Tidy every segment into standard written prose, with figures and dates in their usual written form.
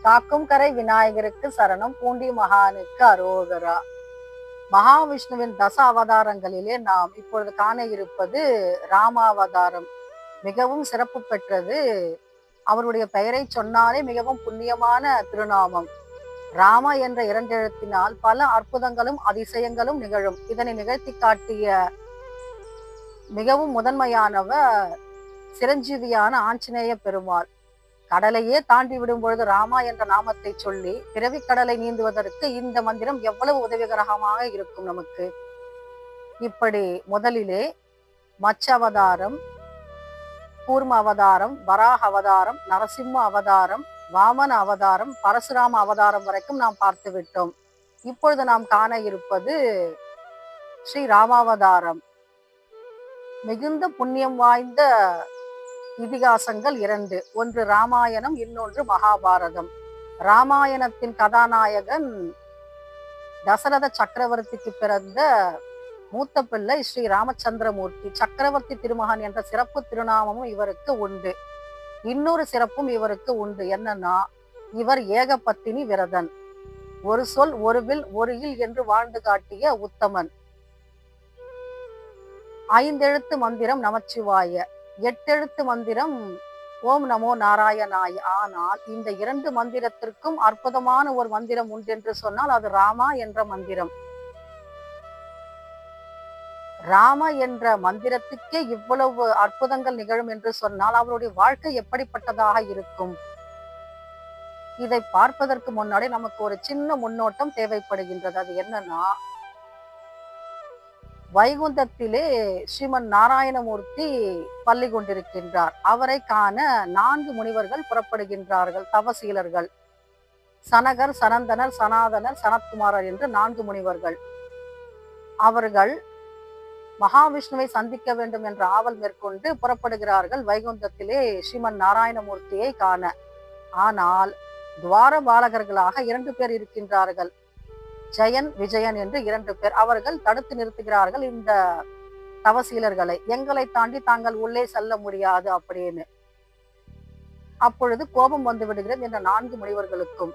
காக்கும் கரை விநாயகருக்கு சரணம், பூண்டி மகானுக்கு அரோகரா. மகாவிஷ்ணுவின் தச அவதாரங்களிலே நாம் இப்பொழுது காண இருப்பது ராமாவதாரம். மிகவும் சிறப்பு பெற்றது. அவருடைய பெயரை சொன்னாலே மிகவும் புண்ணியமான திருநாமம். ராம என்ற இரண்டெழுத்தினால் பல அற்புதங்களும் அதிசயங்களும் நிகழும். இதனை நிகழ்த்தி காட்டிய மிகவும் முதன்மையானவர் சிரஞ்சீவியான ஆஞ்சநேய பெருமாள். கடலையே தாண்டி விடும் பொழுது ராமா என்ற நாமத்தை சொல்லி பிறவி கடலை நீந்துவதற்கு இந்த மந்திரம் எவ்வளவு உதவிகரமாக இருக்கும் நமக்கு. இப்படி முதலிலே மச்ச அவதாரம், கூர்ம அவதாரம், வராக அவதாரம், நரசிம்ம அவதாரம், வாமன அவதாரம், பரசுராம அவதாரம் வரைக்கும் நாம் பார்த்து விட்டோம். இப்பொழுது நாம் காண இருப்பது ஸ்ரீ ராமாவதாரம். மிகுந்த புண்ணியம் வாய்ந்த இதிகாசங்கள் இரண்டு. ஒன்று ராமாயணம், இன்னொன்று மகாபாரதம். ராமாயணத்தின் கதாநாயகன் தசரத சக்கரவர்த்திக்கு பிறந்த மூத்த பிள்ளை ஸ்ரீ ராமச்சந்திரமூர்த்தி. சக்கரவர்த்தி திருமகன் என்ற சிறப்பு திருநாமமும் இவருக்கு உண்டு. இன்னொரு சிறப்பும் இவருக்கு உண்டு. என்னன்னா, இவர் ஏகபத்தினி விரதன். ஒரு சொல், ஒரு வில், ஒரு இல் என்று வாழ்ந்து காட்டிய உத்தமன். 5 எழுத்து மந்திரம் நமச்சிவாய, 8 எழுத்து மந்திரம் ஓம் நமோ நாராயணாய. ஆனால் இந்த 2 மந்திரத்திற்கும் அற்புதமான ஒரு மந்திரம் உண்டு என்று சொன்னால் அது ராமா என்ற மந்திரம். ராம என்ற மந்திரத்துக்கே இவ்வளவு அற்புதங்கள் நிகழும் என்று சொன்னால் அவருடைய வாழ்க்கை எப்படிப்பட்டதாக இருக்கும்? இதை பார்ப்பதற்கு முன்னாடி நமக்கு ஒரு சின்ன முன்னோட்டம் தேவைப்படுகின்றது. அது என்னன்னா, வைகுந்தத்திலே ஸ்ரீமன் நாராயணமூர்த்தி பள்ளி கொண்டிருக்கின்றார். அவரை காண 4 முனிவர்கள் புறப்படுகின்றார்கள், தவசீலர்கள். சனகர், சனந்தனர், சனாதனர், சனத்குமாரர் என்று 4 முனிவர்கள். அவர்கள் மகாவிஷ்ணுவை சந்திக்க வேண்டும் என்ற ஆவல் மேற்கொண்டு புறப்படுகிறார்கள் வைகுந்தத்திலே ஸ்ரீமன் நாராயணமூர்த்தியை காண. ஆனால் துவார பாலகர்களாக 2 பேர் இருக்கின்றார்கள், ஜெயன், விஜயன் என்று 2 பேர். அவர்கள் தடுத்து நிறுத்துகிறார்கள் இந்த தவசீலர்களை. எங்களை தாண்டி தாங்கள் உள்ளே செல்ல முடியாது அப்படின்னு. அப்பொழுது கோபம் வந்து விடுகிறது இந்த 4 முனிவர்களுக்கும்.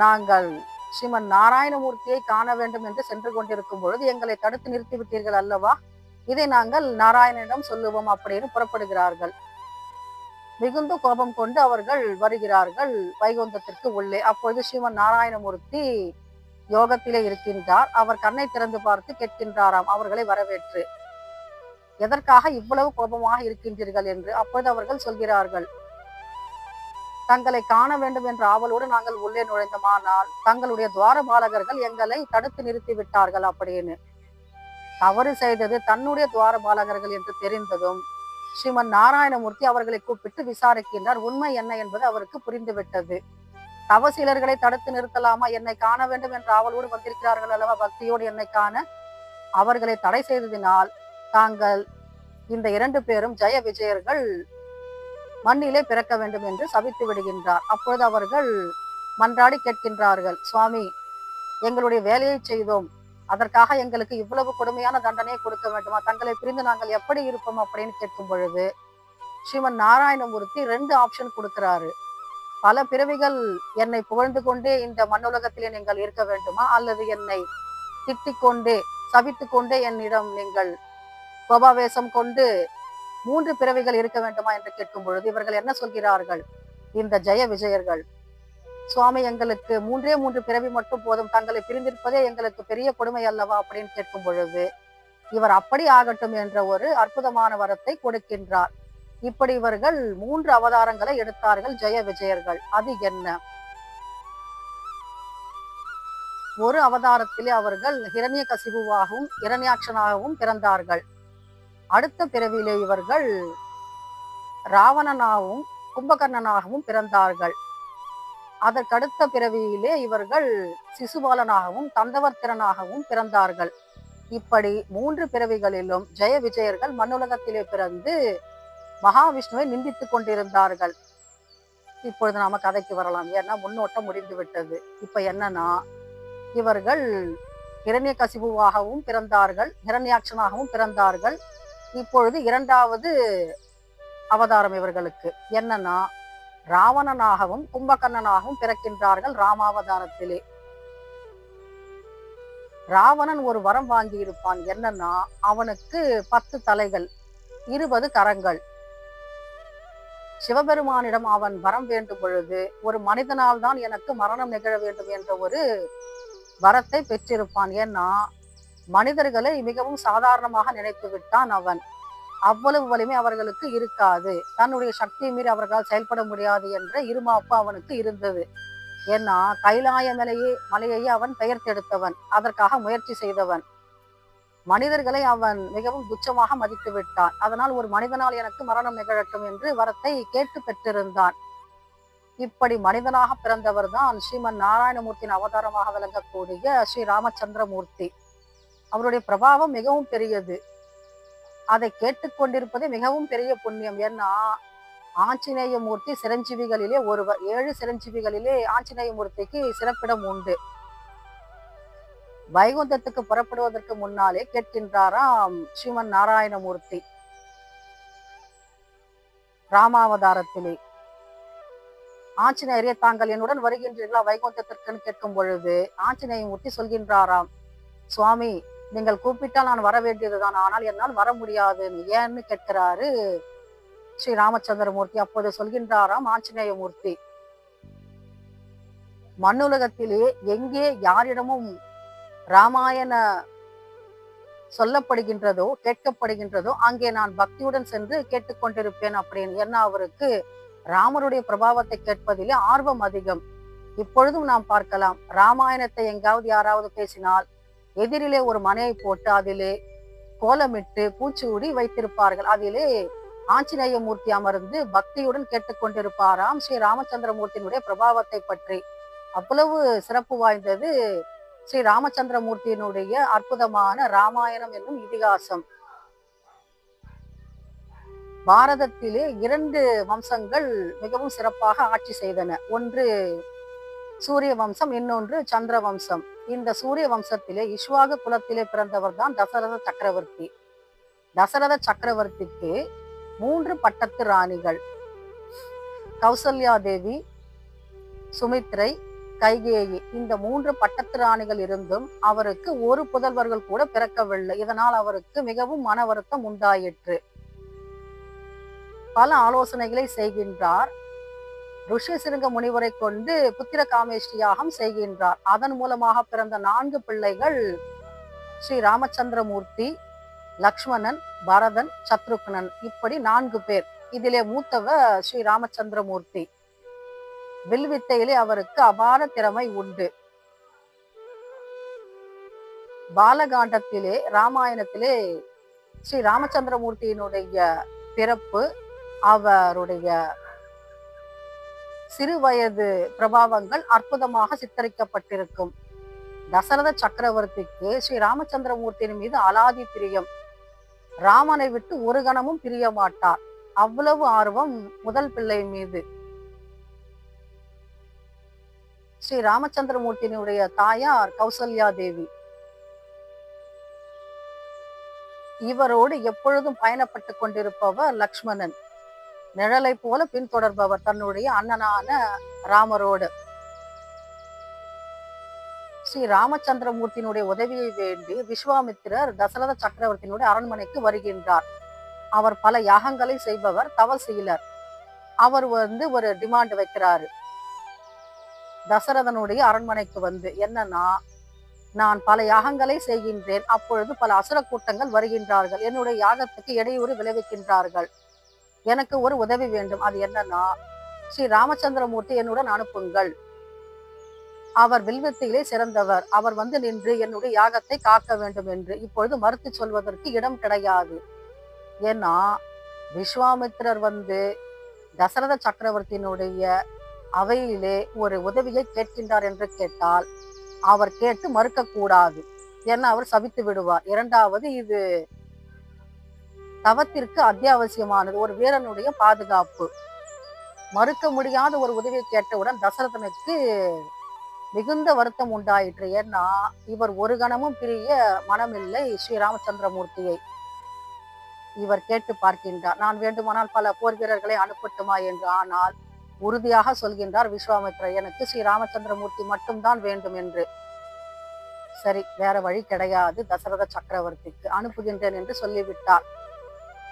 நாங்கள் ஸ்ரீமன் நாராயணமூர்த்தியை காண வேண்டும் என்று சென்று கொண்டிருக்கும் பொழுது எங்களை தடுத்து நிறுத்தி விட்டீர்கள் அல்லவா, இதை நாங்கள் நாராயணனிடம் சொல்லுவோம் அப்படின்னு புறப்படுகிறார்கள். மிகுந்த கோபம் கொண்டு அவர்கள் வருகிறார்கள் வைகுந்தத்திற்கு உள்ளே. அப்பொழுது ஸ்ரீமன் நாராயணமூர்த்தி யோகத்திலே இருக்கின்றார். அவர் கண்ணை திறந்து பார்த்து கேட்கின்றாராம் அவர்களை வரவேற்று, எதற்காக இவ்வளவு கோபமாக இருக்கின்றீர்கள் என்று. அப்பொழுது அவர்கள் சொல்கிறார்கள், தங்களை காண வேண்டும் என்ற ஆவலோடு நாங்கள் உள்ளே நுழைந்தோமானால் தங்களுடைய துவார பாலகர்கள் எங்களை தடுத்து நிறுத்தி விட்டார்கள் அப்படின்னு. தவறு செய்தது தன்னுடைய துவார பாலகர்கள் என்று தெரிந்ததும் ஸ்ரீமன் நாராயணமூர்த்தி அவர்களை கூப்பிட்டு விசாரிக்கின்றார். உண்மை என்ன என்பது அவருக்கு புரிந்துவிட்டது. தவசீலர்களை தடுத்து நிறுத்தலாமா? என்னை காண வேண்டும் என்ற ஆவலோடு வந்திருக்கிறார்கள் அல்லவா, பக்தியோடு என்னை காண. அவர்களை தடை செய்ததினால் தாங்கள் இந்த 2 பேரும் ஜெய விஜயர்கள் மண்ணிலே பிறக்க வேண்டும் என்று சபித்து விடுகின்றார். அப்பொழுது அவர்கள் மன்றாடி கேட்கின்றார்கள், சுவாமி, எங்களுடைய வேலையை செய்தோம், அதற்காக எங்களுக்கு இவ்வளவு கொடுமையான தண்டனையை கொடுக்க வேண்டுமா? தங்களை பிரிந்து நாங்கள் எப்படி இருப்போம் அப்படின்னு கேட்கும் பொழுது ஸ்ரீமன் நாராயணமூர்த்தி 2 ஆப்ஷன் கொடுக்கிறாரு. பல பிறவிகள் என்னை புகழ்ந்து கொண்டே இந்த மண்ணுலகத்திலே நீங்கள் இருக்க வேண்டுமா, அல்லது என்னை திட்டிக் கொண்டே சபித்து கொண்டே என்னிடம் நீங்கள் கோபாவேசம் கொண்டு 3 பிறவிகள் இருக்க வேண்டுமா என்று கேட்கும் பொழுது இவர்கள் என்ன சொல்கிறார்கள், இந்த ஜெய விஜயர்கள், சுவாமி எங்களுக்கு 3 பிறவி மட்டும் போதும், தங்களை பிரிந்திருப்பதே எங்களுக்கு பெரிய கொடுமை அல்லவா அப்படின்னு கேட்கும் பொழுது இவர் அப்படி ஆகட்டும் என்ற ஒரு அற்புதமான வரத்தை கொடுக்கின்றார். இப்படி இவர்கள் 3 அவதாரங்களை எடுத்தார்கள் ஜெய விஜயர்கள். அது என்ன? ஒரு அவதாரத்திலே அவர்கள் ஹிரண்யகசிபுவாகவும் இரண்யாட்சனாகவும் பிறந்தார்கள். அடுத்த பிறவியிலே இவர்கள் ராவணனாகவும் கும்பகர்ணனாகவும் பிறந்தார்கள். அதற்கடுத்த பிறவியிலே இவர்கள் சிசுபாலனாகவும் தந்தவர்த்திரனாகவும் பிறந்தார்கள். இப்படி 3 பிறவிகளிலும் ஜெய விஜயர்கள் மண்ணுலகத்திலே பிறந்து மகாவிஷ்ணுவை நிந்தித்துக் கொண்டிருந்தார்கள். இப்பொழுது நாம கதைக்கு வரலாம், ஏன்னா முன்னோட்டம் முடிந்து விட்டது. இப்ப என்னன்னா, இவர்கள் ஹிரண்யகசிபுவாகவும் பிறந்தார்கள், ஹிரண்யாட்சனாகவும் பிறந்தார்கள். இப்பொழுது 2வது அவதாரம் இவர்களுக்கு என்னன்னா, ராவணனாகவும் கும்பகர்ணனாகவும் பிறக்கின்றார்கள் ராமாவதாரத்திலே. ராவணன் ஒரு வரம் வாங்கி இருப்பான். என்னன்னா, அவனுக்கு 10 தலைகள், 20 கரங்கள். சிவபெருமானிடம் அவன் வரம் வேண்டும் பொழுது, ஒரு மனிதனால் தான் எனக்கு மரணம் நிகழ வேண்டும் என்ற ஒரு வரத்தை பெற்றிருப்பான். ஏன்னா, மனிதர்களை மிகவும் சாதாரணமாக நினைத்து விட்டான் அவன். அவ்வளவு வலிமை அவர்களுக்கு இருக்காது, தன்னுடைய சக்தியை மீறி அவர்களால் செயல்பட முடியாது என்ற இருமாப்பு அவனுக்கு இருந்தது. ஏன்னா, கைலாய மலையையே அவன் பெயர்த்தெடுத்தவன், அதற்காக முயற்சி செய்தவன். மனிதர்களை அவன் மிகவும் துச்சமாக மதித்து விட்டான். அதனால் ஒரு மனிதனால் எனக்கு மரணம் நிகழட்டும் என்று வரத்தை கேட்டு பெற்றிருந்தான். இப்படி மனிதனாக பிறந்தவர் தான் ஸ்ரீமன் நாராயணமூர்த்தியின் அவதாரமாக விளங்கக்கூடிய ஸ்ரீ ராமச்சந்திரமூர்த்தி. அவருடைய பிரபாவம் மிகவும் பெரியது. அதை கேட்டுக்கொண்டிருப்பதே மிகவும் பெரிய புண்ணியம். ஏன்னா, ஆஞ்சநேய மூர்த்தி சிரஞ்சீவிகளிலே ஒருவர். 7 சிரஞ்சீவிகளிலே ஆஞ்சநேய மூர்த்திக்கு சிறப்பிடம் உண்டு. வைகுந்தத்துக்கு புறப்படுவதற்கு முன்னாலே கேட்கின்றாராம் ஸ்ரீமன் நாராயணமூர்த்தி ராமாவதாரத்திலே, ஆஞ்சநேயரே தாங்கள் என்னுடன் வருகின்றீர்களா வைகுந்தத்திற்குன்னு கேட்கும் பொழுது ஆஞ்சநேய மூர்த்தி சொல்கின்றாராம், சுவாமி நீங்கள் கூப்பிட்டால் நான் வர வேண்டியதுதான், ஆனால் என்னால் வர முடியாதுன்னு. ஏன்னு கேட்கிறாரு ஸ்ரீ ராமச்சந்திரமூர்த்தி. அப்போது சொல்கின்றாராம் ஆஞ்சநேய மூர்த்தி, மண்ணுலகத்திலே எங்கே யாரிடமும் ராமாயண சொல்லப்படுகின்றதோ கேட்கப்படுகின்றதோ அங்கே நான் பக்தியுடன் சென்று கேட்டுக்கொண்டிருப்பேன் அப்படின்னு. ஏன்னா, அவருக்கு ராமருடைய பிரபாவத்தை கேட்பதிலே ஆர்வம் அதிகம். இப்பொழுதும் நாம் பார்க்கலாம், ராமாயணத்தை எங்காவது யாராவது பேசினால் எதிரிலே ஒரு மனையை போட்டு அதிலே கோலமிட்டு பூச்சூடி வைத்திருப்பார்கள். அதிலே ஆஞ்சநேய மூர்த்தி அமர்ந்து பக்தியுடன் கேட்டுக்கொண்டிருப்பாராம் ஸ்ரீ ராமச்சந்திரமூர்த்தியினுடைய பிரபாவத்தை பற்றி. அவ்வளவு சிறப்பு வாய்ந்தது ஸ்ரீ ராமச்சந்திரமூர்த்தியினுடைய அற்புதமான ராமாயணம் என்னும் இதிகாசம். பாரதத்திலே 2 வம்சங்கள் மிகவும் சிறப்பாக ஆட்சி செய்தன. ஒன்று சூரிய வம்சம், இன்னொன்று சந்திர வம்சம். இந்த சூரிய வம்சத்திலே இஷ்வாகு குலத்திலே பிறந்தவர் தான் தசரத சக்கரவர்த்தி. தசரத சக்கரவர்த்திக்கு 3 பட்டத்து ராணிகள், கௌசல்யா தேவி, சுமித்ரை, கைகேயி. இந்த 3 பட்டத்து ராணிகள் இருந்தும் அவருக்கு ஒரு புதல்வர்கள் கூட பிறக்கவில்லை. இதனால் அவருக்கு மிகவும் மன வருத்தம் உண்டாயிற்று. பல ஆலோசனைகளை செய்கின்றார். ருஷி சிருங்க முனிவரை கொண்டு புத்திர காமேஷ்டி யாகம் செய்கின்றார். அதன் மூலமாக பிறந்த 4 பிள்ளைகள் ஸ்ரீ ராமச்சந்திரமூர்த்தி, லக்ஷ்மணன், பரதன், சத்ருக்னன். இப்படி 4 பேர். இதிலே மூத்தவர் ஸ்ரீ ராமச்சந்திரமூர்த்தி. வில்வித்தையிலே அவருக்கு அபார திறமை உண்டு. பாலகாண்டத்திலே ராமாயணத்திலே ஸ்ரீ ராமச்சந்திரமூர்த்தியினுடைய பிறப்பு, அவருடைய சிறு வயது பிரபாவங்கள் அற்புதமாக சித்தரிக்கப்பட்டிருக்கும். தசரத சக்கரவர்த்திக்கு ஸ்ரீ ராமச்சந்திரமூர்த்தியின் மீது அலாதி பிரியம். ராமனை விட்டு ஒரு கணமும் பிரிய மாட்டார். அவ்வளவு ஆர்வம் முதல் பிள்ளை மீது. ஸ்ரீ ராமச்சந்திரமூர்த்தியினுடைய தாயார் கௌசல்யா தேவி. இவரோடு எப்பொழுதும் பயணப்பட்டு கொண்டிருப்பவர் லக்ஷ்மணன். நிழலை போல பின்தொடர்பவர் தன்னுடைய அண்ணனான ராமரோடு. ஸ்ரீ ராமச்சந்திரமூர்த்தியினுடைய உதவியை வேண்டி விஸ்வாமித்திரர் தசரத சக்கரவர்த்தியினுடைய அரண்மனைக்கு வருகின்றார். அவர் பல யாகங்களை செய்பவர், தவசீலர். அவர் ஒரு டிமாண்ட் வைக்கிறாரு தசரதனுடைய அரண்மனைக்கு வந்து. என்னன்னா, நான் பல யாகங்களை செய்கின்றேன், அப்பொழுது பல அசுர கூட்டங்கள் வருகின்றார்கள், என்னுடைய யாகத்துக்கு இடையூறு விளைவிக்கின்றார்கள், எனக்கு ஒரு உதவி வேண்டும். அது என்னன்னா, ஸ்ரீ ராமச்சந்திரமூர்த்தி என்னுடன் அனுப்புங்கள். அவர் வில்வித்தையிலே சிறந்தவர், அவர் வந்து நின்று என்னுடைய யாகத்தை காக்க வேண்டும் என்று. இப்பொழுது மறுத்து சொல்வதற்கு இடம் கிடையாது. ஏன்னா, விஸ்வாமித்திரர் வந்து தசரத சக்கரவர்த்தியினுடைய அவையிலே ஒரு உதவியை கேட்கின்றார் என்று கேட்டால் அவர் கேட்டு மறுக்க கூடாது. ஏன்னா அவர் சபித்து விடுவார். இரண்டாவது, இது தவத்திற்கு அத்தியாவசியமானது, ஒரு வீரனுடைய பாதுகாப்பு. மறுக்க முடியாத ஒரு உதவியை கேட்டவுடன் தசரதனுக்கு மிகுந்த வருத்தம் உண்டாயிற்று. ஏன்னா இவர் ஒரு கணமும் பிரிய மனமில்லை ஸ்ரீ ராமச்சந்திரமூர்த்தியை. இவர் கேட்டு பார்க்கின்றார், நான் வேண்டுமானால் பல போர் வீரர்களை அனுப்பட்டுமா என்று. ஆனால் உறுதியாக சொல்கின்றார் விஸ்வாமித்திரர், எனக்கு ஸ்ரீ ராமச்சந்திரமூர்த்தி மட்டும்தான் வேண்டும் என்று. சரி, வேற வழி கிடையாது, தசரத சக்கரவர்த்திக்கு அனுப்புகின்றேன் என்று சொல்லிவிட்டார்.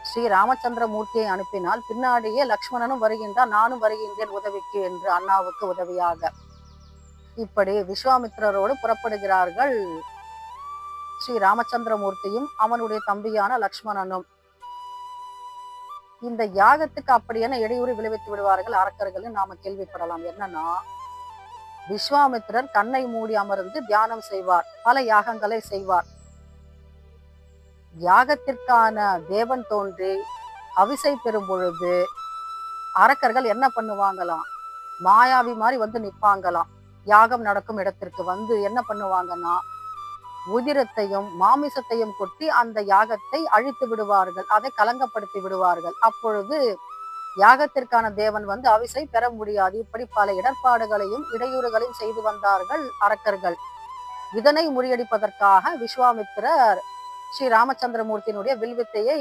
ஸ்ரீ ராமச்சந்திரமூர்த்தியை அனுப்பினால் பின்னாடியே லக்ஷ்மணனும் வருகின்றார், நானும் வருகின்றேன் உதவிக்கு என்று, அண்ணாவுக்கு உதவியாக. இப்படி விஸ்வாமித்திரரோடு புறப்படுகிறார்கள் ஸ்ரீ ராமச்சந்திரமூர்த்தியும் அவனுடைய தம்பியான லக்ஷ்மணனும். இந்த யாகத்துக்கு அப்படியான இடையூறு விளைவித்து விடுவார்கள் அரக்கர்கள் நாம கேள்விப்படலாம். என்னன்னா, விஸ்வாமித்திரர் கண்ணை மூடி அமர்ந்து தியானம் செய்வார், பல யாகங்களை செய்வார். யாகத்திற்கான தேவன் தோன்றி அவிசை பெறும் பொழுது அரக்கர்கள் என்ன பண்ணுவாங்களாம், மாயாவி மாதிரி வந்து நிற்பாங்களாம். யாகம் நடக்கும் இடத்திற்கு வந்து என்ன பண்ணுவாங்கன்னா, உதிரத்தையும் மாமிசத்தையும் கொட்டி அந்த யாகத்தை அழித்து விடுவார்கள், அதை கலங்கப்படுத்தி விடுவார்கள். அப்பொழுது யாகத்திற்கான தேவன் வந்து அவிசை பெற முடியாது. இப்படி பல இடர்பாடுகளையும் இடையூறுகளையும் செய்து வந்தார்கள் அரக்கர்கள். இதனை முறியடிப்பதற்காக விஸ்வாமித்திரர் ஸ்ரீ ராமச்சந்திரமூர்த்தியினுடைய வில்வித்தையை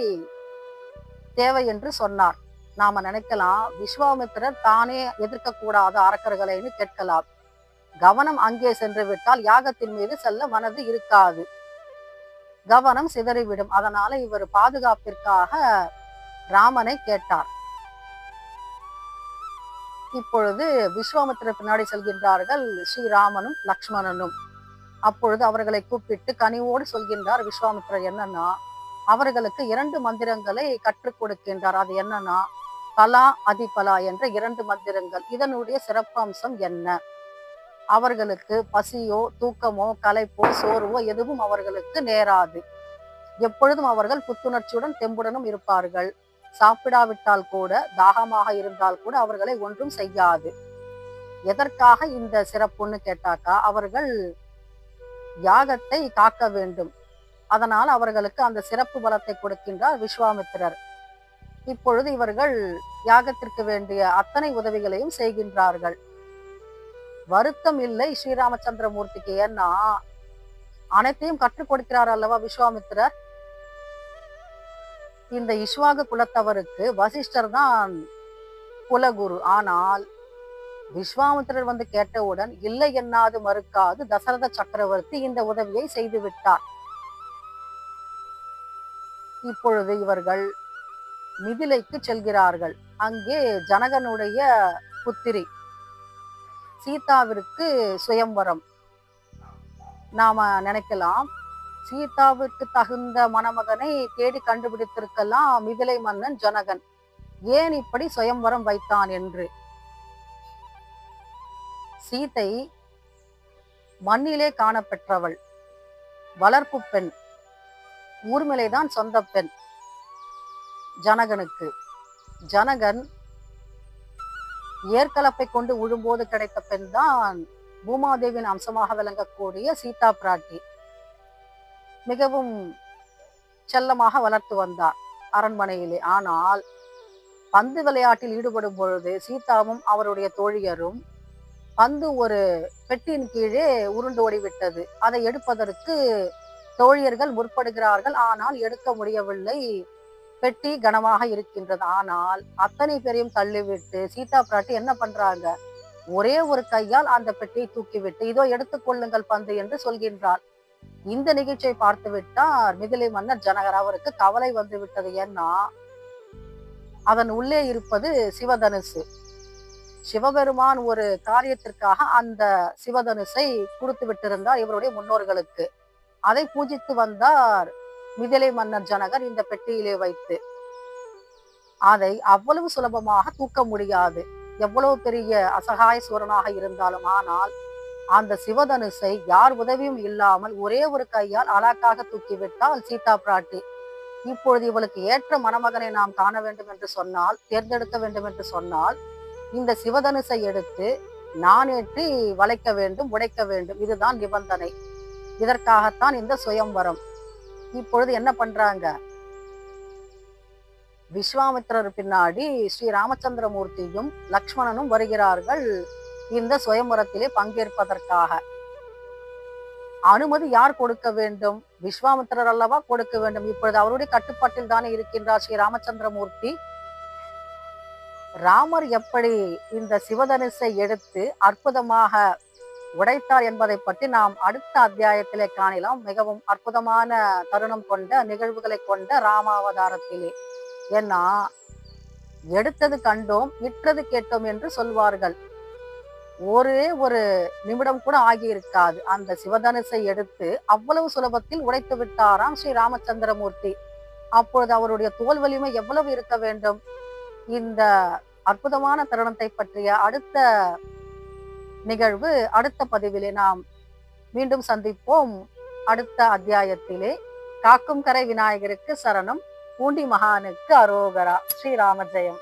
தேவை என்று சொன்னார். நாம நினைக்கலாம், விஸ்வாமித்திரர் தானே எதிர்க்கக்கூடாத அரக்கர்களைன்னு கேட்கலாம். கவனம் அங்கே சென்று விட்டால் யாகத்தின் மீது செல்ல மனது இருக்காது, கவனம் சிதறிவிடும். அதனால இவர் பாதுகாப்பிற்காக ராமனை கேட்டார். இப்பொழுது விஸ்வாமித்திரர் பின்னாடி செல்கின்றார்கள் ஸ்ரீராமனும் லக்ஷ்மணனும். அப்பொழுது அவர்களை கூப்பிட்டு கனிவோடு சொல்கின்றார் விஸ்வாமித்திரர். என்னன்னா, அவர்களுக்கு 2 மந்திரங்களை கற்றுக் கொடுக்கின்றார். அது என்னன்னா, பலா அதிபலா என்ற 2 மந்திரங்கள். இதனுடைய சிறப்பம்சம் என்ன? அவர்களுக்கு பசியோ தூக்கமோ களைப்போ சோர்வோ எதுவும் அவர்களுக்கு நேராது. எப்பொழுதும் அவர்கள் புத்துணர்ச்சியுடன் தெம்புடனும் இருப்பார்கள். சாப்பிடாவிட்டால் கூட, தாகமாக இருந்தால் கூட அவர்களை ஒன்றும் செய்யாது. எதற்காக இந்த சிறப்புன்னு கேட்டாக்கா, அவர்கள் யாகத்தை காக்க வேண்டும். அதனால் அவர்களுக்கு அந்த சிறப்பு பலத்தை கொடுக்கின்றார் விஸ்வாமித்திரர். இப்பொழுது இவர்கள் யாகத்திற்கு வேண்டிய அத்தனை உதவிகளையும் செய்கின்றார்கள். வருத்தம் இல்லை ஸ்ரீராமச்சந்திரமூர்த்திக்கு. ஏன்னா, அனைத்தையும் கற்றுக் கொடுக்கிறார் அல்லவா விஸ்வாமித்திரர். இந்த இஷ்வாகு குலத்தவருக்கு வசிஷ்டர் தான் குலகுரு. ஆனால் விஸ்வாமித்திரர் வந்து கேட்டவுடன் இல்லை என்னாது மறுக்காது தசரத சக்கரவர்த்தி இந்த உதவியை செய்து விட்டார். இப்பொழுது இவர்கள் மிதிலைக்கு செல்கிறார்கள். அங்கே ஜனகனுடைய புத்திரி சீதாவிற்கு சுயம்வரம். நாம நினைக்கலாம், சீதாவிற்கு தகுந்த மணமகனை தேடி கண்டுபிடித்திருக்கலாம் மிதிலை மன்னன் ஜனகன், ஏன் இப்படி சுயம்வரம் வைத்தான் என்று. சீதை மண்ணிலே காணப்பெற்றவள், வளர்ப்பு பெண், ஊர்மிளைதான் சொந்த பெண் ஜனகனுக்கு. ஜனகன் ஏற்கலப்பை கொண்டு உழும்போது கிடைத்த பெண் தான் பூமாதேவின் அம்சமாக விளங்கக்கூடிய சீதா பிராட்டி. மிகவும் செல்லமாக வளர்த்து வந்தார் அரண்மனையிலே. ஆனால் பந்து விளையாட்டில் ஈடுபடும் பொழுது சீதாவும் அவருடைய தோழியரும் பந்து ஒரு பெட்டியின் கீழே உருண்டு ஓடிவிட்டது. அதை எடுப்பதற்கு தோழியர்கள் முற்படுகிறார்கள். ஆனால் எடுக்க முடியவில்லை, பெட்டி கனமாக இருக்கின்றது. ஆனால் அத்தனை பேரையும் தள்ளிவிட்டு சீதா பிராட்டி என்ன பண்றாங்க, ஒரே ஒரு கையால் அந்த பெட்டியை தூக்கிவிட்டு இதோ எடுத்துக்கொள்ளுங்கள் பந்து என்று சொல்கின்றார். இந்த நிகழ்ச்சியை பார்த்து விட்டார் மிதிலை மன்னர் ஜனகர். அவருக்கு கவலை வந்து விட்டது. ஏன்னா, அதன் உள்ளே இருப்பது சிவதனுசு. சிவபெருமான் ஒரு காரியத்திற்காக அந்த சிவதனுசை கொடுத்து விட்டிருந்தார் இவருடைய முன்னோர்களுக்கு. அதை பூஜித்து வந்தார் மிதிலை மன்னர் ஜனகர் இந்த பெட்டியிலே வைத்து. அதை அவ்வளவு சுலபமாக தூக்க முடியாது, எவ்வளவு பெரிய அசகாய சூரனாக இருந்தாலும். ஆனால் அந்த சிவதனுசை யார் உதவியும் இல்லாமல் ஒரே ஒரு கையால் அலாக்காக தூக்கிவிட்டால் சீதா பிராட்டி. இப்பொழுது இவளுக்கு ஏற்ற மணமகனை நாம் காண வேண்டும் என்று சொன்னால், தேர்ந்தெடுக்க வேண்டும் என்று சொன்னால், இந்த சிவதனுசை எடுத்து நானேற்றி வளைக்க வேண்டும், உடைக்க வேண்டும். இதுதான் நிபந்தனை. இதற்காகத்தான் இந்த சுயம்வரம். இப்பொழுது என்ன பண்றாங்க, விஸ்வாமித்திரர் பின்னாடி ஸ்ரீ ராமச்சந்திரமூர்த்தியும் லக்ஷ்மணனும் வருகிறார்கள் இந்த சுயம்வரத்திலே பங்கேற்பதற்காக. அனுமதி யார் கொடுக்க வேண்டும்? விஸ்வாமித்திரர் அல்லவா கொடுக்க வேண்டும். இப்பொழுது அவருடைய கட்டுப்பாட்டில் தானே இருக்கின்றார் ஸ்ரீ ராமச்சந்திரமூர்த்தி. ராமர் எப்படி இந்த சிவதனுசை எடுத்து அற்புதமாக உடைத்தார் என்பதை பற்றி நாம் அடுத்த அத்தியாயத்திலே காணலாம். மிகவும் அற்புதமான தருணம் கொண்ட நிகழ்வுகளை கொண்ட ராமாவதாரத்திலே. ஏன்னா எடுத்தது கண்டோம், விற்றது கேட்டோம் என்று சொல்வார்கள். ஒரே ஒரு நிமிடம் கூட ஆகியிருக்காது. அந்த சிவதனுசை எடுத்து அவ்வளவு சுலபத்தில் உடைத்து விட்டாராம் ஸ்ரீ ராமச்சந்திரமூர்த்தி. அப்பொழுது அவருடைய தோல் வலிமை எவ்வளவு இருக்க வேண்டும்? இந்த அற்புதமான தருணத்தை பற்றிய அடுத்த நிகழ்வு அடுத்த பதிவிலே நாம் மீண்டும் சந்திப்போம். அடுத்த அத்தியாயத்திலே. காக்கும் கரை விநாயகருக்கு சரணம். பூண்டி மகானுக்கு அரோகரா. ஸ்ரீராம ஜெயம்.